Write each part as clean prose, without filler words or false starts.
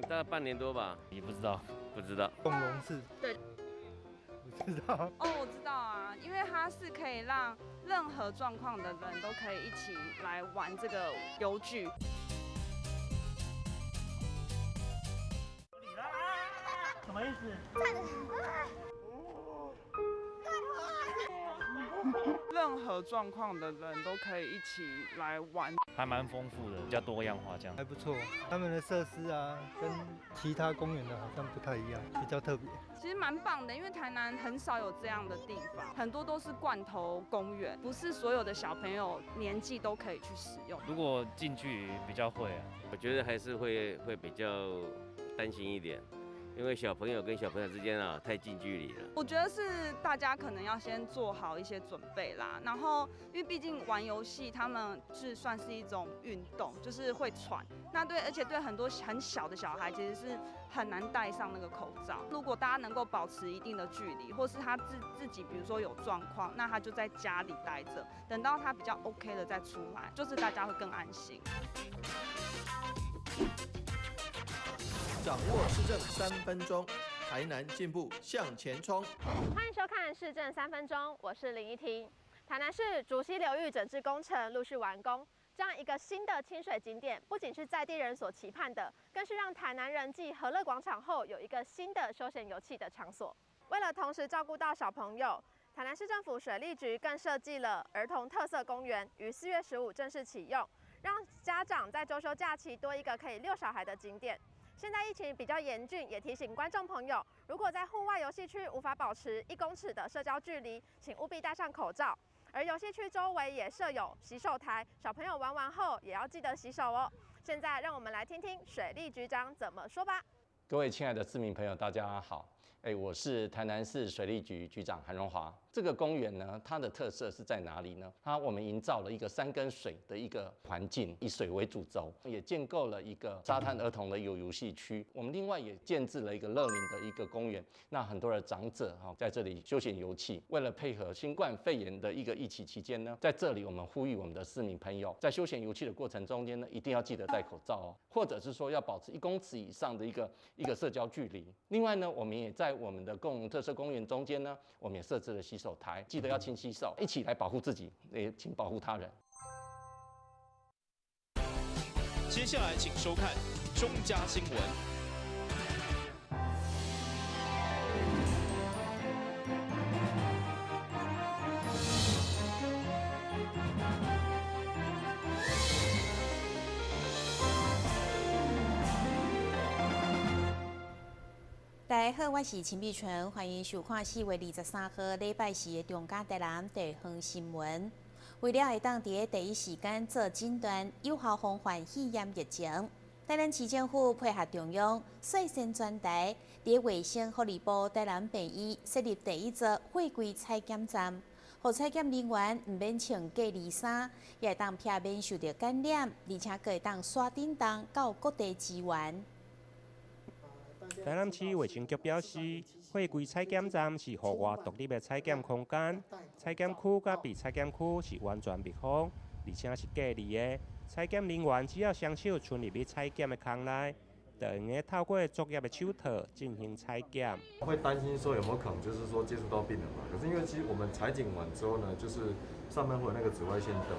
大概半年多吧。你不知道？不知道。共融式。对。不知道。哦，我知道啊，因为它是可以让任何状况的人都可以一起来玩这个游具。什么意思？任何状况的人都可以一起来玩，还蛮丰富的，比较多样化这样。还不错，他们的设施啊，跟其他公园的好像不太一样，比较特别。其实蛮棒的，因为台南很少有这样的地方，很多都是罐头公园，不是所有的小朋友年纪都可以去使用。如果近距离比较会啊，我觉得还是会比较担心一点。因为小朋友跟小朋友之间啊太近距离了，我觉得是大家可能要先做好一些准备啦。然后，因为毕竟玩游戏，他们是算是一种运动，就是会喘。那对，而且对很多很小的小孩，其实是很难戴上那个口罩。如果大家能够保持一定的距离，或是他自己，比如说有状况，那他就在家里待着，等到他比较 OK 了再出来，就是大家会更安心。掌握市政3分钟，台南进步向前冲。欢迎收看市政3分钟，我是林依婷。台南市竹溪流域整治工程陆续完工，这样一个新的清水景点，不仅是在地人所期盼的，更是让台南人继和乐广场后有一个新的休闲游憩的场所。为了同时照顾到小朋友，台南市政府水利局更设计了儿童特色公园，于4月15正式启用，让家长在周休假期多一个可以遛小孩的景点。现在疫情比较严峻，也提醒观众朋友，如果在户外游戏区无法保持1公尺的社交距离，请务必戴上口罩。而游戏区周围也设有洗手台，小朋友玩完后也要记得洗手哦。现在让我们来听听水利局长怎么说吧。各位亲爱的市民朋友，大家好。我是台南市水利局局长韩荣华。这个公园呢，它的特色是在哪里呢？我们营造了一个山跟水的一个环境，以水为主轴，也建构了一个沙滩儿童的游戏区。我们另外也建置了一个乐龄的一个公园，那很多的长者在这里休闲游憩。为了配合新冠肺炎的一个疫情期间呢，在这里我们呼吁我们的市民朋友，在休闲游憩的过程中间呢，一定要记得戴口罩哦，或者是说要保持1公尺以上的一个社交距离。另外呢，我们也在我们的共同特色公园中间呢，我们也设置了洗手台，记得要勤洗手，一起来保护自己，也请保护他人。接下来请收看中嘉新闻。大家好，我是陈碧纯，欢迎收看4月23号礼拜四的中嘉台南地方新闻。为了会当伫第一时间做诊断，有效防范肺炎疫情，台南市政府配合中央率先全台，伫卫生福利部台南病院设立第一座货柜采检站，互采检人员唔免穿隔离衫，也会当避免受到感染，而且可会当刷叮当到各地支援。台南市卫生局表示，货柜采检站是户外独立的采检空间，采检区甲被采检区是完全密封，而且是隔离的。采检人员只要双手伸入去采检的空内，就用个透过作业的手套进行采检。会担心说有没有可能就是说接触到病人嘛？可是因为其实我们采检完之后呢，就是上面会有那个紫外线灯，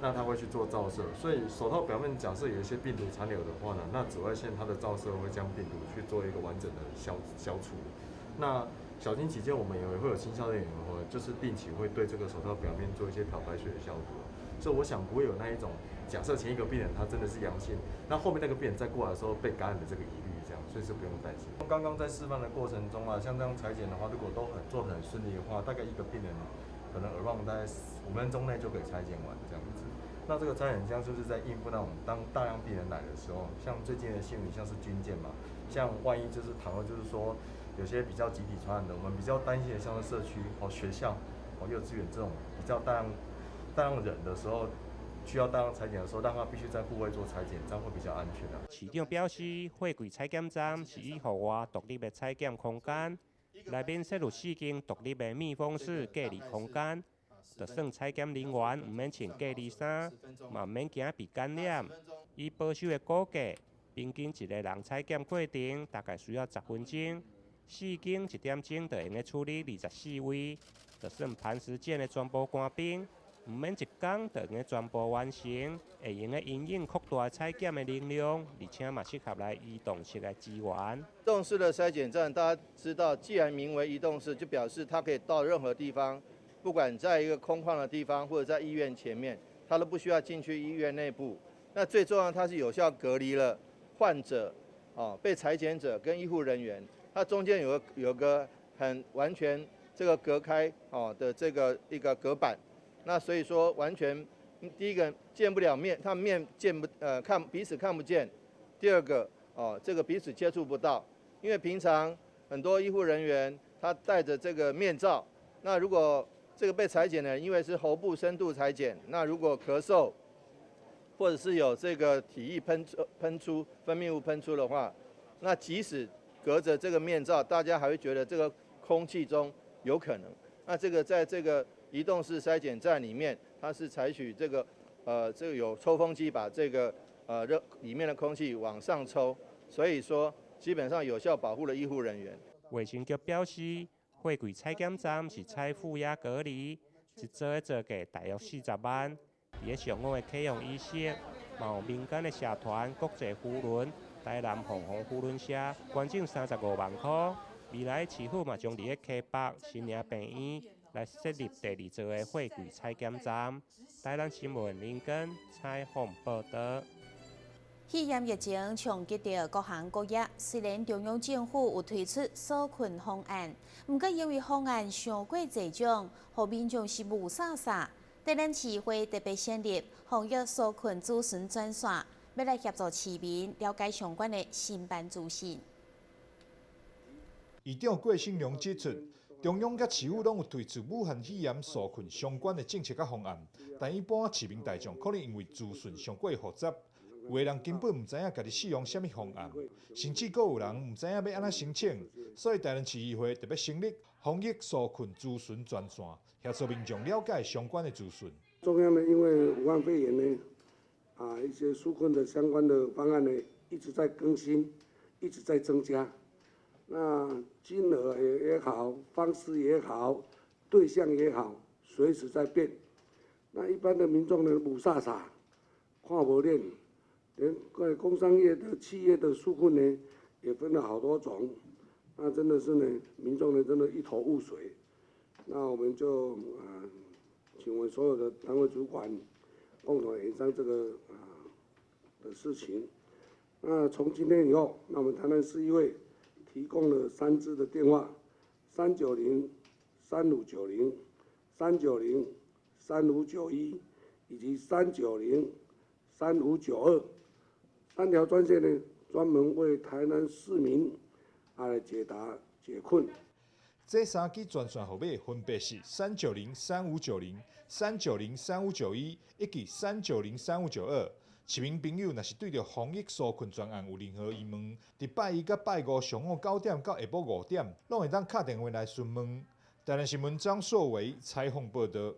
那它会去做照射，所以手套表面假设有一些病毒残留的话呢，那紫外线它的照射会将病毒去做一个完整的消除。那小心起见，我们也会有清消人员就是定期会对这个手套表面做一些漂白水的消毒。所以我想不会有那一种假设前一个病人他真的是阳性，那后面那个病人再过来的时候被感染的这个疑虑，这样，所以是不用担心。刚刚在示范的过程中啊，像这样采检的话，如果都做得很顺利的话，大概一个病人可能around大概5分钟内就可以采检完这样子。那这个采检箱就是在应付那种当大量病人来的时候，像最近的新闻像是军舰嘛，像万一就是倘若就是说有些比较集体传染的，我们比较担心的像是社区学校幼稚园这种比较大量人的时候，需要大量采检的时候，让他必须在户外做采检，这样会比较安全啊。市长表示，货柜采检站是以户外独立的采检空间，内面设有4间独立的密封式隔离空间，就算采检人员唔免穿隔离衫，嘛唔免惊被感染。以保守的估计，平均一个人采检过程大概需要10分钟，4经1点钟就用来处理24位，就算磐石舰的全部官兵，唔免1天就用来全部完成，会用来因应扩大采检的能量，而且嘛适合来移动式的资源。移动式的筛检站，大家知道，既然名为移动式，就表示它可以到任何地方，不管在一个空旷的地方或者在医院前面，它都不需要进去医院内部。那最重要，它是有效隔离了患者、被采检者跟医护人员，它中间有个很完全这个隔开的这个一个隔板。那所以说，完全第一个见不了面，他们面看彼此看不见；第二个这个彼此接触不到，因为平常很多医护人员他戴着这个面罩，那如果这个被采检的人因为是喉部深度采检，那如果咳嗽，或者是有这个体液分泌物喷出的话，那即使隔着这个面罩，大家还会觉得这个空气中有可能。那这个在这个移动式筛检站里面，它是采取这个有抽风机把这个里面的空气往上抽，所以说基本上有效保护了医护人员。卫生局表示，货柜采检站是采负压隔离，一做的造价大约40万。伫咧上午的启用仪式，嘛有民间的社团、国际扶轮、台南凤凰扶轮社捐赠35万块。未来市府嘛将伫咧溪北新营病院来设立第2座的货柜采检站。台南新闻林根采访报道。肺炎疫情冲击到各行各业，虽然中央政府有推出纾困方案，不过因为方案太过济种，互民众是无啥啥。台南市会特别成立防疫纾困咨询专线，要来协助市民了解相关的申办资讯。议长郭信良指出，中央甲市府拢有推出武汉肺炎纾困相关的政策甲方案，但一般市民大众可能因为资讯上过复杂，有的人根本唔知影家己使用什么方案，甚至阁有人唔知影要安怎申请，所以台南市议会特别成立防疫纾困咨询专线，协助民众了解相关的资讯。中央呢，因为武汉肺炎呢，一些纾困的相关的方案呢，一直在更新，一直在增加。那金额也好，方式也好，对象也好，随时在变。那一般的民众呢，无傻傻，看无练，连工商业的企业的纾困呢，也分了好多种。那真的是呢，民众呢真的一头雾水。那我们就请问所有的单位主管共同协商这个的事情。那从今天以后，那我们台南市议会提供了3支的电话：390-3590、390-3591以及390-3592。3条专线呢，专门为台南市民来解答解困。这3支专线号码分别是390-3590、390-3591以及390-3592。市民朋友若是对着防疫纾困专案有任何疑问，伫拜1甲拜5上午9点到下晡5点，拢会当打电话来询问。台南新闻张硕维采访报道。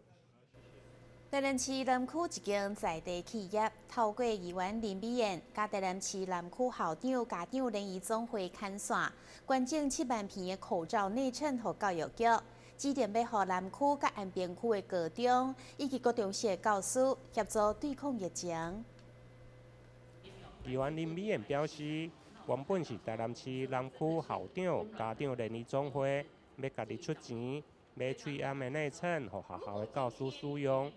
台南市南区一间在地企业，透过议员林美燕、甲台南市南区校长、家长联谊总会牵线，捐赠7万片的口罩内衬予教育局，指定要予南区甲安平区的高中以及高中小的教师协助对抗疫情。议员林美燕表示，原本是台南市南区校长、家长联谊总会要家己出钱买嘴暗的内衬，予学校的教师使用。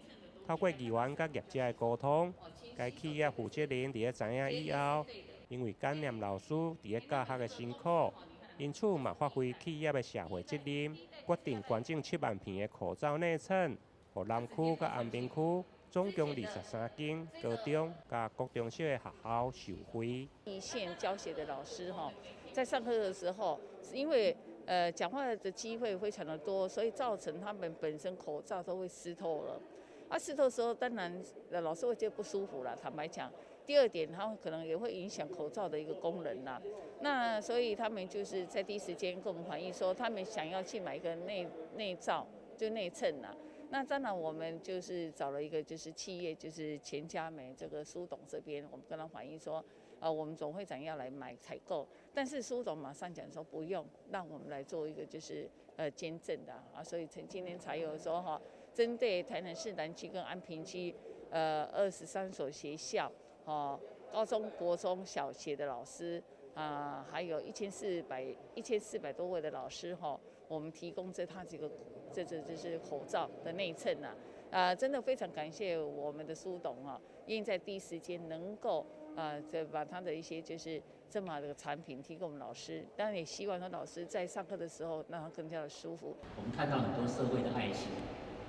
透过议员甲业者的沟通，该企业负责人伫咧知影以后，因为感念老师伫咧教学的辛苦，因此嘛发挥企业的社会责任，决定捐赠7万片的口罩内衬，予南区甲安平区总共23间高中甲国中小的学校受惠。一线教学的老师在上课的时候，因为讲话的机会非常的多，所以造成他们本身口罩都会湿透了。湿透的时候，当然老师会觉得不舒服啦。坦白讲，第二点，他们可能也会影响口罩的一个功能啦。那所以他们就是在第一时间跟我们反映说，他们想要去买一个内罩，就内衬啦。那当然我们就是找了一个就是企业，就是钱家美这个苏董这边，我们跟他反映说，我们总会长要来买采购，但是苏董马上讲说不用，让我们来做一个就是捐赠的啊，所以今天才有说哈，针对台南市南区跟安平区23所学校高中、国中小学的老师还有1400多位的老师我们提供他这就是口罩的内衬真的非常感谢我们的苏董愿意在第一时间能够把他的一些就是这么的产品提供我们老师，当然也希望他老师在上课的时候让他更加的舒服。我们看到很多社会的爱心，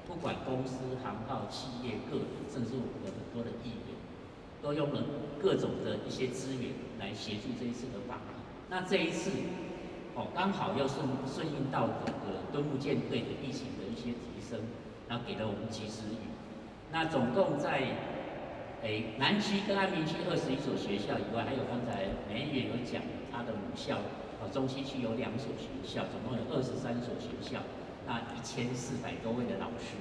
不管公司、行号、企业、个人，甚至我们的很多的议员，都用了各种的一些资源来协助这一次的防疫。那这一次刚好又顺应到整个敦睦舰队的疫情的一些提升，然后给了我们及时雨。那总共在南区跟安平区21所学校以外，还有刚才美议员有讲他的母校中西区有2所学校，总共有23所学校，那1400多位的老师，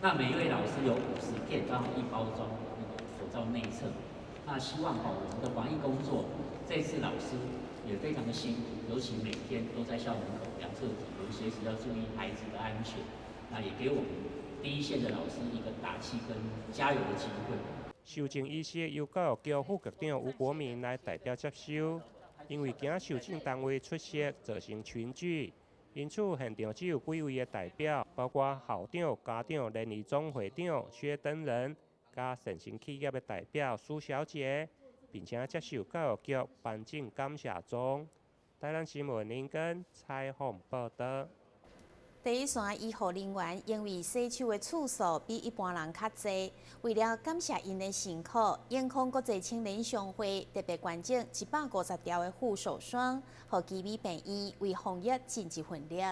那每一位老师有50片，刚好1包装那个口罩内侧。那希望我们的防疫工作，这次老师也非常的辛苦，尤其每天都在校门口量测体温，随时要注意孩子的安全。那也给我们第一线的老师一个打气跟加油的机会。受证仪式由教育局副局长吴国民来代表接收，因为惊受证单位出席造成群聚，因此现场只有几位的代表，包括校长、家长、联谊总会长薛等人，加诚信企业的代表苏小姐，并且接受教育局颁证感谢状。台南新闻林根采访报道。第一线医护人员因为洗手的次数比一般人较侪，为了感谢因的辛苦，健康国际青年商会特别捐赠150条的护手霜，予基美病院为防疫尽一份力。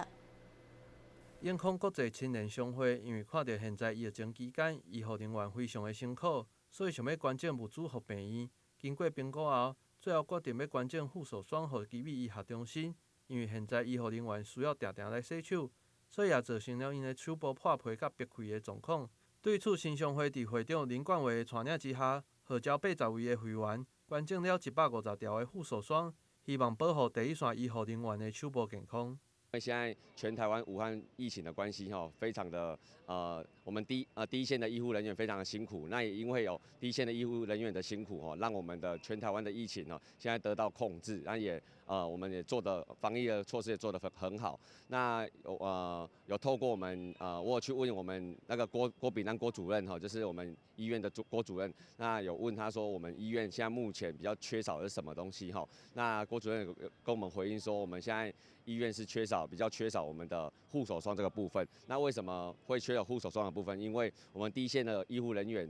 健康国际青年商会因为看到现在疫情期间医护人员非常的辛苦，所以想要捐赠物资予病院。经过评估后，最后决定要捐赠护手霜予基美医学中心，因为现在医护人员需要常常来洗手。所以也造成了因的手部破皮甲裂开的状况。对此，新商会伫会长林冠伟的带领之下，号召80位的会员捐赠了150条的护手霜，希望保护第一线医护人员的手部健康。现在全台湾武汉疫情的关系非常的我们第一线的医护人员非常的辛苦。那也因为有第一线的医护人员的辛苦让我们的全台湾的疫情现在得到控制。那也我们也做的防疫的措施也做得很好。那有透过我们我有去问我们那个郭炳南郭主任就是我们医院的郭主任，那有问他说我们医院现在目前比较缺少的是什么东西那郭主任有跟我们回应说，我们现在医院是比较缺少我们的护手霜这个部分。那为什么会缺少护手霜的部分？因为我们第一线的医护人员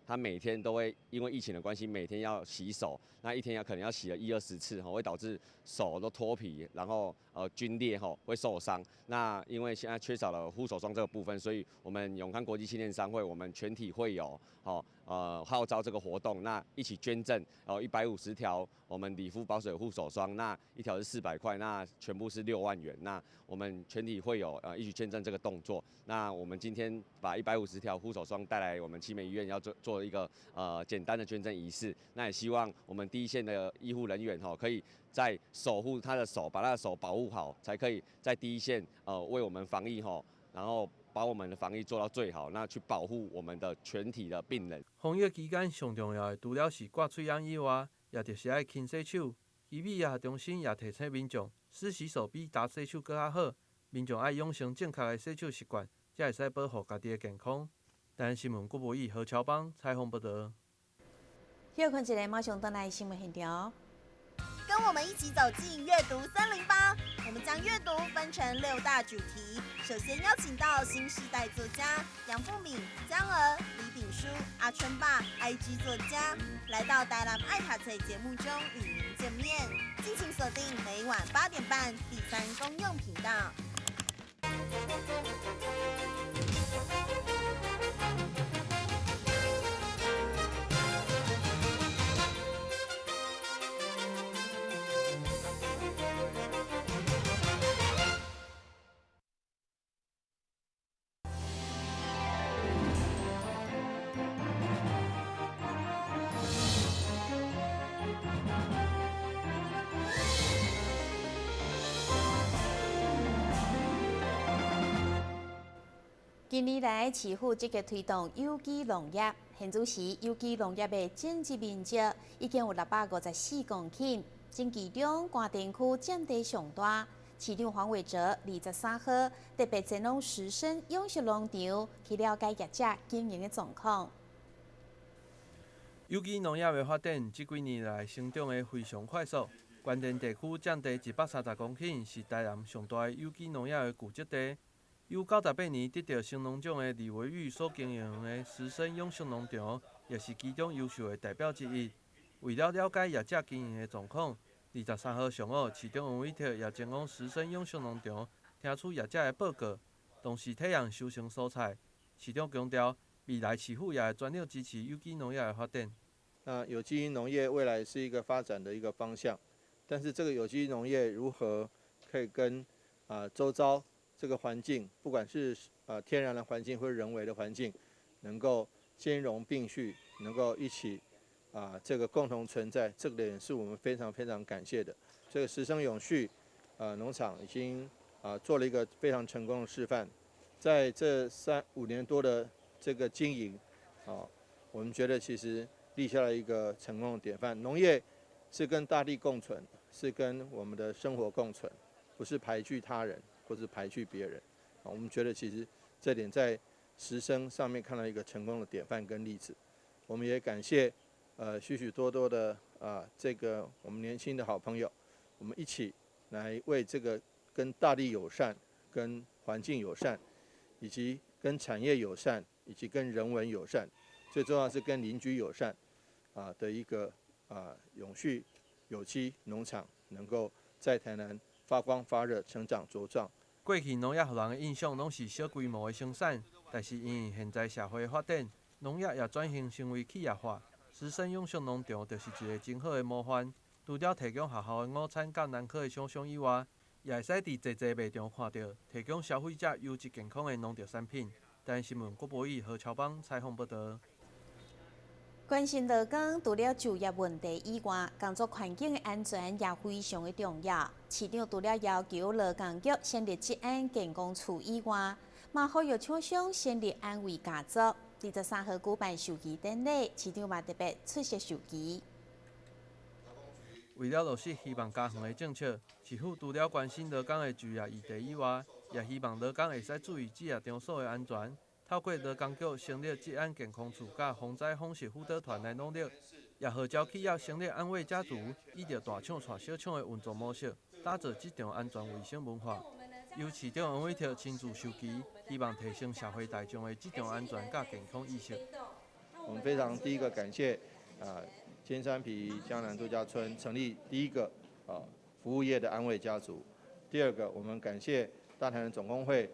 他每天都会因为疫情的关系，每天要洗手，那一天可能要洗了1-20次会导致手都脱皮，然后皲裂会受伤。那因为现在缺少了护手霜这个部分，所以我们永康国际青年商会我们全体会友号召这个活动，那一起捐赠150条我们理肤保水护手霜，那一条是400块，那全部是6万元。那我们全体会友一起捐赠这个动作。那我们今天把150条护手霜带来我们奇美医院，要做一个简单的捐赠仪式。那也希望我们第一线的医护人员可以在守护他的手，把他的手保护好，才可以在第一线为我们防疫然后把我们的防疫做到最好，那去保护我们的全体的病人。防疫期间上重要的除了是挂嘴烟以外，也就是爱勤洗手。基美医学中心也提醒民众，洗洗手比打洗手更较好。民众爱养成正确的洗手习惯，才会使保护家己的健康。台南新闻郭博义、何乔邦采访报道。休困一下，马上登来新闻现场。跟我们一起走进阅读森林吧！我们将阅读分成6大主题。首先邀请到新时代作家杨富敏、江儿、李炳书、阿春爸、IG 作家，来到台南爱读册节目中与您见面。敬请锁定每晚8点半第3公用频道。近年来，市府积极推动有机农业，现主时有机农业的种植面积已经有654公顷，真其中关田区占地上大。市长黄伟哲23号特别前往石生养殖农场去了解业者经营的状况。有机农业的发展，这几年来成长的非常快速。关田地区占地130公顷，是台南上大的有机农业的聚集地。有98年得到新农奖的李维玉所经营的石生养殖农场，也是其中优秀的代表之一。为了了解业者经营的状况，23号上午，市长王伟哲也前往石生养殖农场，听取业者的报告，同时体验收成蔬菜。市长强调，未来市府也会全力支持有机农业的发展。那有机农业未来是一个发展的一个方向，但是这个有机农业如何可以跟周遭这个环境，不管是天然的环境或者人为的环境，能够兼容并蓄，能够一起这个共同存在，这个点是我们非常非常感谢的。这个石生永续农场已经做了一个非常成功的示范，在这3-5年多的这个经营，我们觉得其实立下了一个成功的典范。农业是跟大地共存，是跟我们的生活共存，不是排拒他人或是排拒别人。我们觉得其实这点在石生上面看到一个成功的典范跟例子。我们也感谢许许多多的这个我们年轻的好朋友，我们一起来为这个跟大地友善、跟环境友善，以及跟产业友善，以及跟人文友善，最重要是跟邻居友善的一个永续有机农场，能够在台南发光发热、成长茁壮。过去农业予人的印象拢是小规模的生产，但是因为现在社会的发展，农业也转型成为企业化。石生养殖农场就是一个真好的模范。除了提供学校的午餐甲难考的想象以外，也会使伫济济卖场看到提供消费者优质健康的农业产品。台湾新闻郭博义、何超邦采访报道。关心劳工除了就业问题以外，工作环境的安全也非常的重要。市长除了要求劳工局成立职安健康处以外，嘛呼吁厂商成立安慰家族。23号举办授旗典礼，市长嘛特别出席授旗。为了落实希望加强的政策，市府除了关心劳工的就业议题以外，也希望劳工会使注意职业场所的安全。透过劳工局成立职安健康处甲防灾防疫辅导团来努力，也号召企业成立安慰家族，依照大厂带小厂的运作模式，打造职场安全卫生文化。由市长王伟哲亲自授旗，希望提升社会大众的职场安全甲健康意识。我们非常第一个感谢尖山皮江南度假村成立第一个服务业的安慰家族。第二个，我们感谢大台南总工会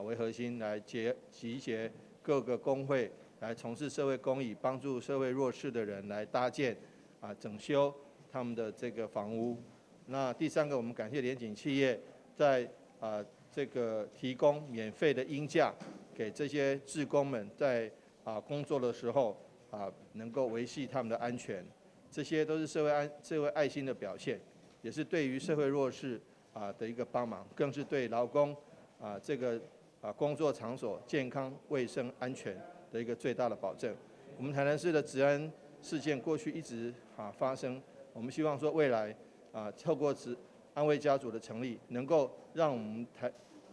为核心来集结各个工会来从事社会公益，帮助社会弱势的人来搭建整修他们的这个房屋。那第三个，我们感谢联景企业在这个提供免费的婴假给这些志工们在工作的时候能够维系他们的安全，这些都是社会爱心的表现，也是对于社会弱势的一个帮忙，更是对劳工这个工作场所健康、卫生、安全的一个最大的保证。我们台南市的治安事件过去一直发生，我们希望说未来透过安慰家族的成立，能够让我们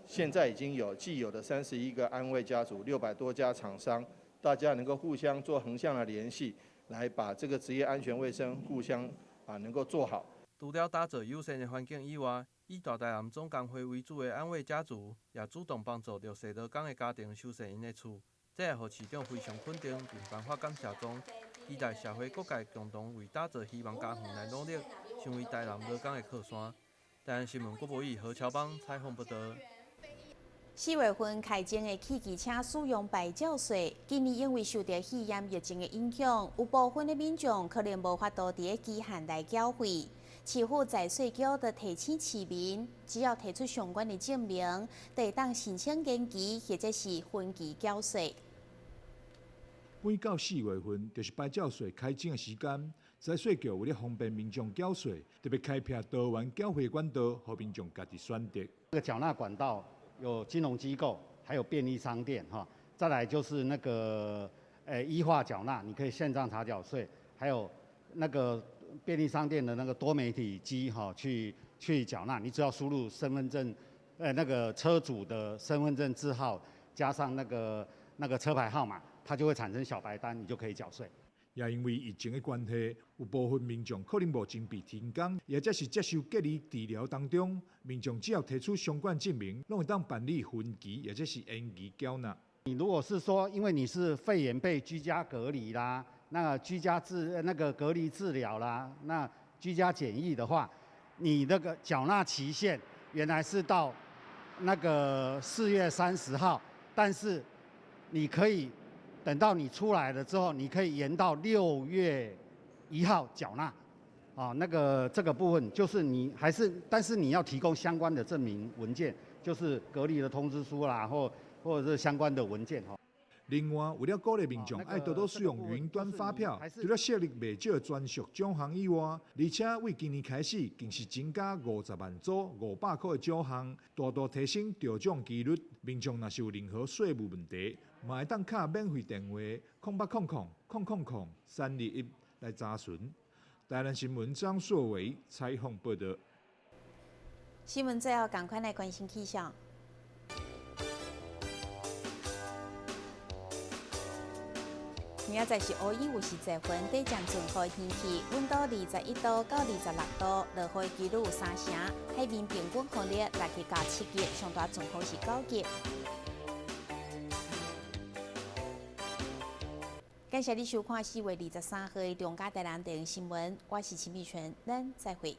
现在已经有既有的31个安慰家族，600多家厂商，大家能够互相做横向的联系，来把这个职业安全卫生互相能够做好。除了打造友善的环境以外，以大台南总工会为主的安慰家族，也主动帮助弱势劳工的家庭修缮因的厝，这也让市长非常肯定，并颁发感谢状，期待社会各界共同为打造希望家园来努力，成为台南劳工的靠山。台湾新闻郭博义、何超邦采访报道。4月份开征的汽机车使用牌照税，今年因为受到肺炎疫情的影响，有部分的民众可能无法度伫期限内缴费。市府在税局就提醒市民，只要提出相关的证明，就会当申请延期或者是分期缴税。每到4月份，就是牌照税开征的时间。在税局为了方便民众缴税，特别开辟多元缴费管道，让民众家己选择。这个缴纳管道有金融机构，还有便利商店再来就是那个依化缴纳，你可以线上查缴税，还有那个便利商店的那个多媒体机去缴纳，你只要输入身份证那个车主的身份证字号加上那个车牌号码，它就会产生小白单，你就可以缴税。也因为疫情的关系，有部分民众可能无准备停工，或者是接受隔离治疗当中，民众只要提出相关证明，拢会当办理分期或者是延期缴纳。你如果是说，因为你是肺炎被居家隔离啦，那个隔离治疗啦，那居家检疫的话，你那个缴纳期限原来是到那个4月30号，但是你可以等到你出来了之后，你可以延到6月1号缴纳。这个部分就是你还是，但是你要提供相关的证明文件，就是隔离的通知书啦，或者是相关的文件哈。另外，为了鼓励民众爱多多使用云端发票，除了设立未少专属奖项以外，而且为今年开始，更是增加50万组500块的奖项，大大提升得奖几率。民众若是有任何税务问题，嘛会当打免费电话080000000321来查询。台南新闻张硕伟采访报道。新闻最后赶快来关心气象。明仔载是乌云有时侪云，短暂晴好的天气，温度21度到26度，落雨几率有3成，海面平均风力6级到7级，上大阵风是9级。感谢你收看4月23号的中嘉台南电视新闻，我是陈美纯，咱再会。